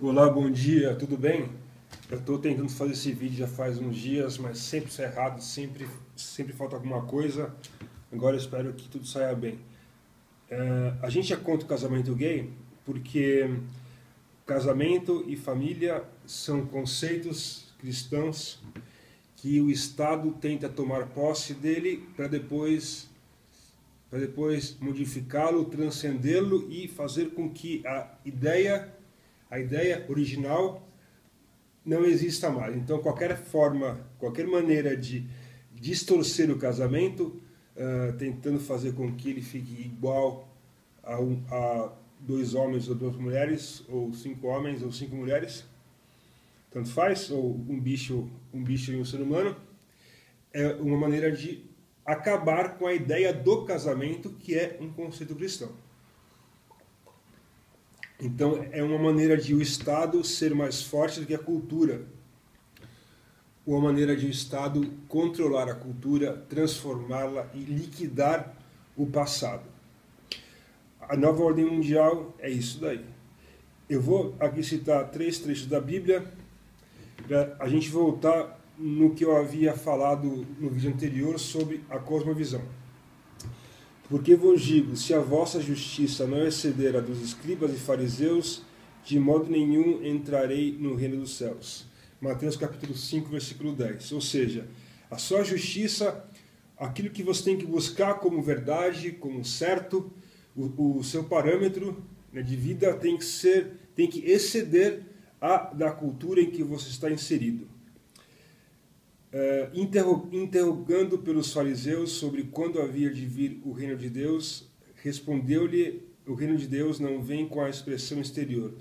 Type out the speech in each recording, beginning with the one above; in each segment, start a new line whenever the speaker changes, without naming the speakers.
Olá, bom dia, tudo bem? Eu estou tentando fazer esse vídeo já faz uns dias, mas sempre sai errado, sempre falta alguma coisa. Agora eu espero que tudo saia bem. A gente é contra o casamento gay porque casamento e família são conceitos cristãos que o Estado tenta tomar posse dele para depois modificá-lo, transcendê-lo e fazer com que a ideia original não exista mais. Então, qualquer forma, qualquer maneira de distorcer o casamento, tentando fazer com que ele fique igual a dois homens ou duas mulheres, ou cinco homens ou cinco mulheres, tanto faz, ou um bicho e um ser humano, é uma maneira de acabar com a ideia do casamento, que é um conceito cristão. Então, é uma maneira de o Estado ser mais forte do que a cultura. Uma maneira de o Estado controlar a cultura, transformá-la e liquidar o passado. A nova ordem mundial é isso daí. Eu vou aqui citar 3 trechos da Bíblia, para a gente voltar no que eu havia falado no vídeo anterior sobre a cosmovisão. Porque vos digo, se a vossa justiça não exceder a dos escribas e fariseus, de modo nenhum entrarei no reino dos céus. Mateus capítulo 5, versículo 10. Ou seja, a sua justiça, aquilo que você tem que buscar como verdade, como certo, o seu parâmetro, né, de vida tem que exceder a da cultura em que você está inserido. Interrogando pelos fariseus sobre quando havia de vir o reino de Deus, respondeu-lhe: o reino de Deus não vem com a expressão exterior.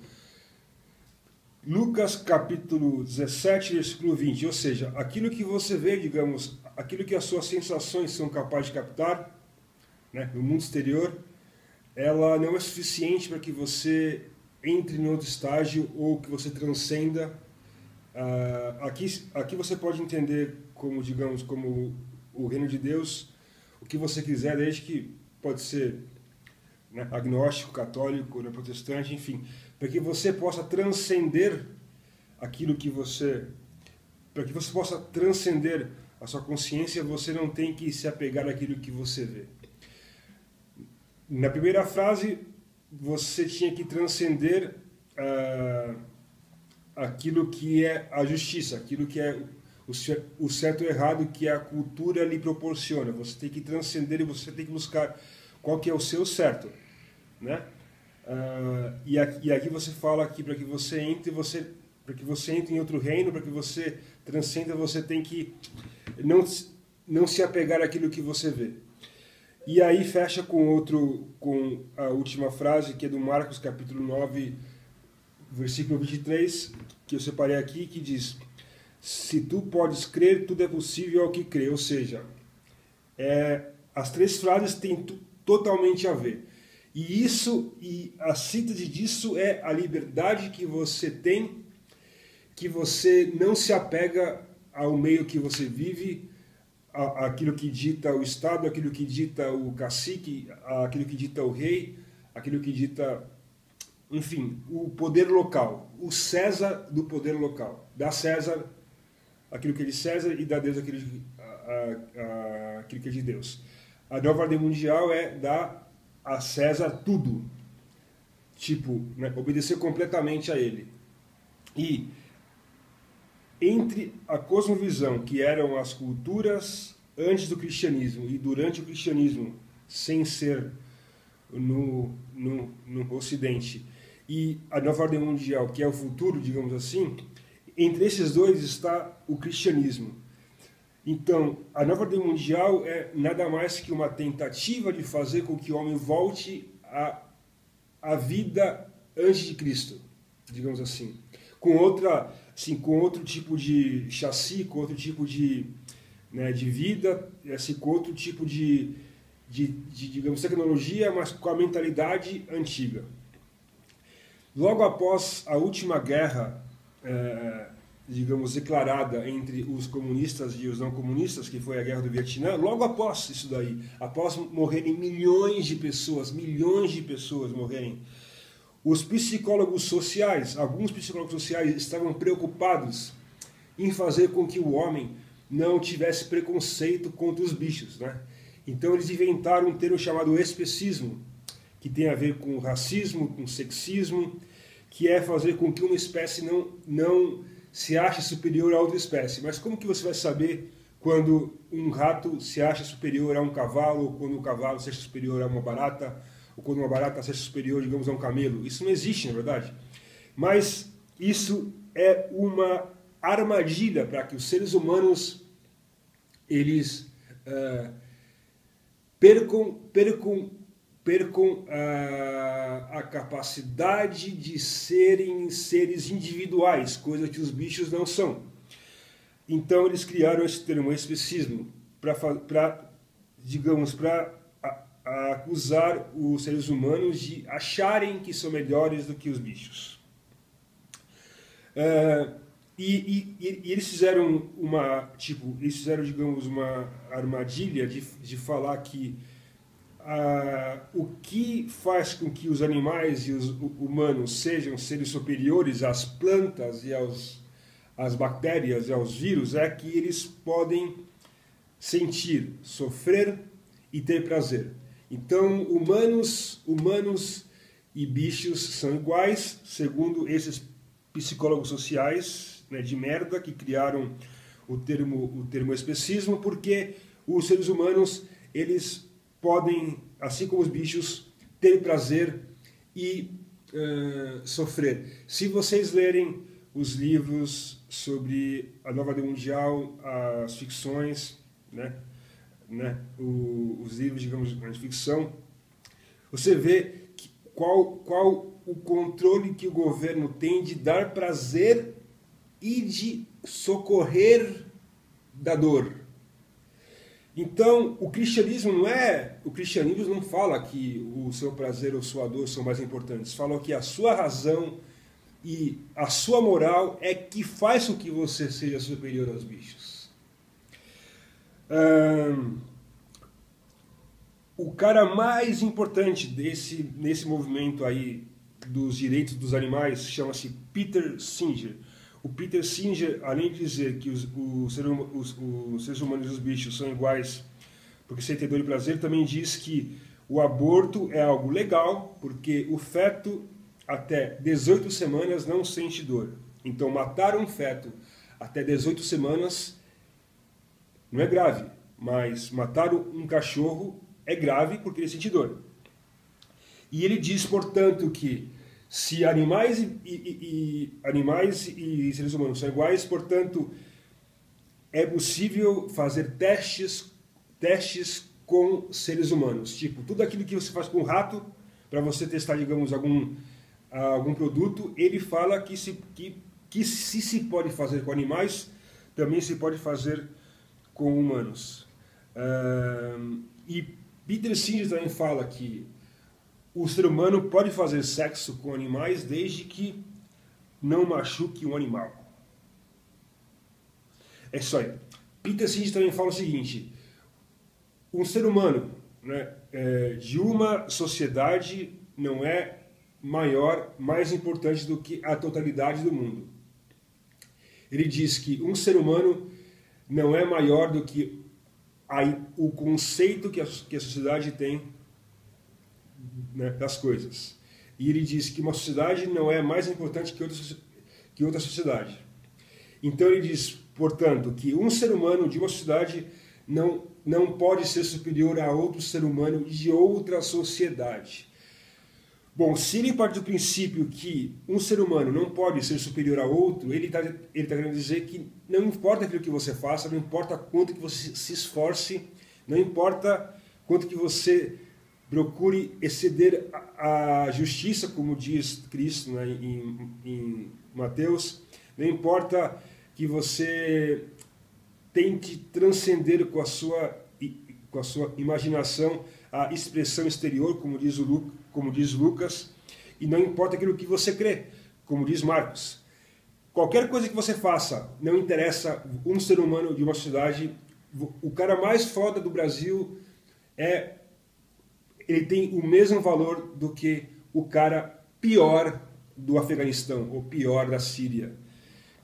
Lucas capítulo 17, versículo 20, ou seja, aquilo que você vê, digamos, aquilo que as suas sensações são capazes de captar, né, no mundo exterior, ela não é suficiente para que você entre em outro estágio ou que você transcenda. Aqui você pode entender como, digamos, como o reino de Deus, o que você quiser, desde que pode ser, né, agnóstico, católico, né, protestante, enfim, para que você possa transcender aquilo que você... Para que você possa transcender a sua consciência, você não tem que se apegar àquilo que você vê. Na primeira frase, você tinha que transcender aquilo que é a justiça, aquilo que é o certo e o errado que a cultura lhe proporciona. Você tem que transcender e você tem que buscar qual que é o seu certo, né? E aqui você fala que para que você entre em outro reino, para que você transcenda, você tem que não se apegar àquilo que você vê. E aí fecha com a última frase, que é do Marcos capítulo 9, versículo 23, que eu separei aqui, que diz: se tu podes crer, tudo é possível ao que crê. Ou seja, as 3 frases têm totalmente a ver. E a síntese disso é a liberdade que você tem, que você não se apega ao meio que você vive, aquilo que dita o Estado, aquilo que dita o cacique, aquilo que dita o rei, aquilo que dita... Enfim, o poder local, o César do poder local. Dá César aquilo que é de César e dá a Deus aquilo que é de Deus. A nova ordem mundial é dar a César tudo. Tipo, né, obedecer completamente a ele. E entre a cosmovisão, que eram as culturas antes do cristianismo e durante o cristianismo, sem ser no Ocidente, e a nova ordem mundial, que é o futuro, digamos assim, entre esses dois está o cristianismo. Então, a nova ordem mundial é nada mais que uma tentativa de fazer com que o homem volte à vida antes de Cristo, digamos assim. Com outro tipo de chassi, com outro tipo de vida, assim, com outro tipo de digamos, tecnologia, mas com a mentalidade antiga. Logo após a última guerra, digamos, declarada entre os comunistas e os não comunistas, que foi a Guerra do Vietnã, logo após isso daí, após morrerem milhões de pessoas morrerem, os psicólogos sociais, alguns psicólogos sociais estavam preocupados em fazer com que o homem não tivesse preconceito contra os bichos, né? Então eles inventaram um termo chamado especismo, que tem a ver com racismo, com sexismo, que é fazer com que uma espécie não se ache superior a outra espécie. Mas como que você vai saber quando um rato se acha superior a um cavalo, ou quando um cavalo se acha superior a uma barata, ou quando uma barata se acha superior, digamos, a um camelo? Isso não existe, na verdade. Mas isso é uma armadilha para que os seres humanos eles percam a capacidade de serem seres individuais, coisa que os bichos não são. Então eles criaram esse termo, especismo, para acusar os seres humanos de acharem que são melhores do que os bichos. E eles fizeram digamos, uma armadilha de falar que o que faz com que os animais e os humanos sejam seres superiores às plantas e às bactérias e aos vírus é que eles podem sentir, sofrer e ter prazer. Então, humanos e bichos são iguais, segundo esses psicólogos sociais, né, de merda, que criaram o termo especismo, porque os seres humanos, eles podem, assim como os bichos, ter prazer e sofrer. Se vocês lerem os livros sobre a nova ordem mundial, as ficções, né, os livros, digamos, de ficção, você vê qual o controle que o governo tem de dar prazer e de socorrer da dor. Então, o cristianismo não fala que o seu prazer ou sua dor são mais importantes. Fala que a sua razão e a sua moral é que faz com que você seja superior aos bichos. O cara mais importante nesse movimento aí dos direitos dos animais chama-se Peter Singer. O Peter Singer, além de dizer que os seres humanos e os bichos são iguais porque sentem dor e prazer, também diz que o aborto é algo legal porque o feto até 18 semanas não sente dor. Então matar um feto até 18 semanas não é grave, mas matar um cachorro é grave porque ele sente dor. E ele diz, portanto, que se animais e seres humanos são iguais, portanto, é possível fazer testes com seres humanos. Tipo, tudo aquilo que você faz com um rato, para você testar, digamos, algum produto, ele fala que se pode fazer com animais, também se pode fazer com humanos. E Peter Singer também fala que o ser humano pode fazer sexo com animais desde que não machuque um animal. É isso aí. Peter Singer também fala o seguinte: um ser humano, né, de uma sociedade não é mais importante do que a totalidade do mundo. Ele diz que um ser humano não é maior do que o conceito que a sociedade tem, né, das coisas. E ele diz que uma sociedade não é mais importante que outra sociedade. Então ele diz, portanto, que um ser humano de uma sociedade não pode ser superior a outro ser humano de outra sociedade. Bom, se ele parte do princípio que um ser humano não pode ser superior a outro, ele tá querendo dizer que não importa aquilo que você faça, não importa quanto que você se esforce, não importa quanto que você procure exceder a justiça, como diz Cristo, né, em Mateus, não importa que você tente transcender com a sua imaginação a expressão exterior, como diz Lucas, e não importa aquilo que você crê, como diz Marcos. Qualquer coisa que você faça, não interessa um ser humano de uma sociedade. O cara mais foda do Brasil ele tem o mesmo valor do que o cara pior do Afeganistão, ou pior da Síria.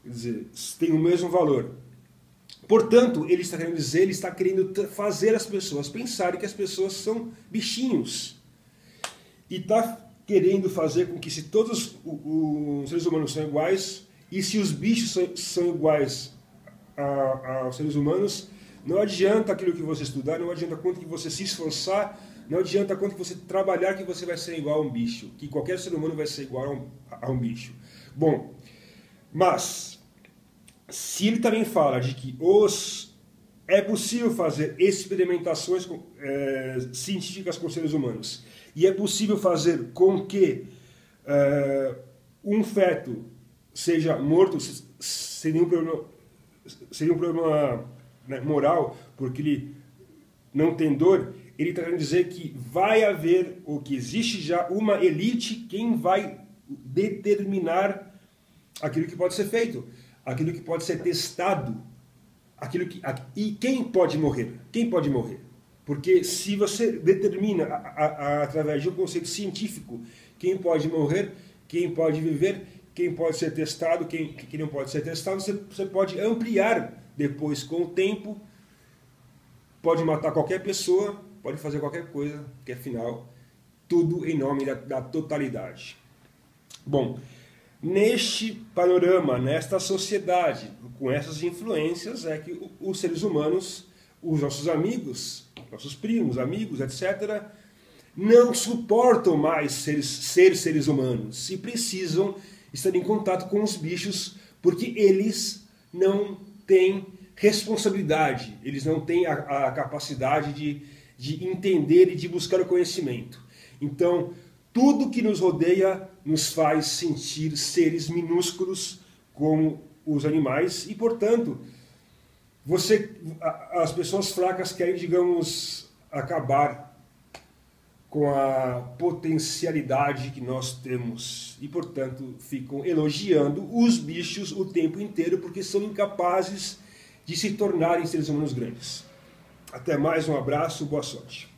Quer dizer, tem o mesmo valor. Portanto, ele está querendo dizer, ele está querendo fazer as pessoas pensarem que as pessoas são bichinhos. E está querendo fazer com que se todos os seres humanos são iguais, e se os bichos são iguais aos seres humanos, não adianta aquilo que você estudar, não adianta quanto que você se esforçar, não adianta quanto que você trabalhar que você vai ser igual a um bicho, que qualquer ser humano vai ser igual a um bicho. Bom, mas se ele também fala de que é possível fazer experimentações científicas com seres humanos, e é possível fazer com que um feto seja morto sem nenhum problema, né, moral, porque ele não tem dor, ele está querendo dizer que vai haver, ou que existe já, uma elite quem vai determinar aquilo que pode ser feito, aquilo que pode ser testado, e quem pode morrer? Quem pode morrer? Porque se você determina, através de um conceito científico, quem pode morrer, quem pode viver, quem pode ser testado, quem não pode ser testado, você pode ampliar depois com o tempo, pode matar qualquer pessoa, pode fazer qualquer coisa, que afinal, tudo em nome da totalidade. Bom, neste panorama, nesta sociedade, com essas influências, é que os seres humanos, os nossos amigos, nossos primos, amigos, etc., não suportam mais ser seres humanos e precisam estar em contato com os bichos porque eles não têm responsabilidade, eles não têm a capacidade de entender e de buscar o conhecimento. Então, tudo que nos rodeia nos faz sentir seres minúsculos como os animais e, portanto, as pessoas fracas querem, digamos, acabar com a potencialidade que nós temos e, portanto, ficam elogiando os bichos o tempo inteiro porque são incapazes de se tornarem seres humanos grandes. Até mais, um abraço, boa sorte.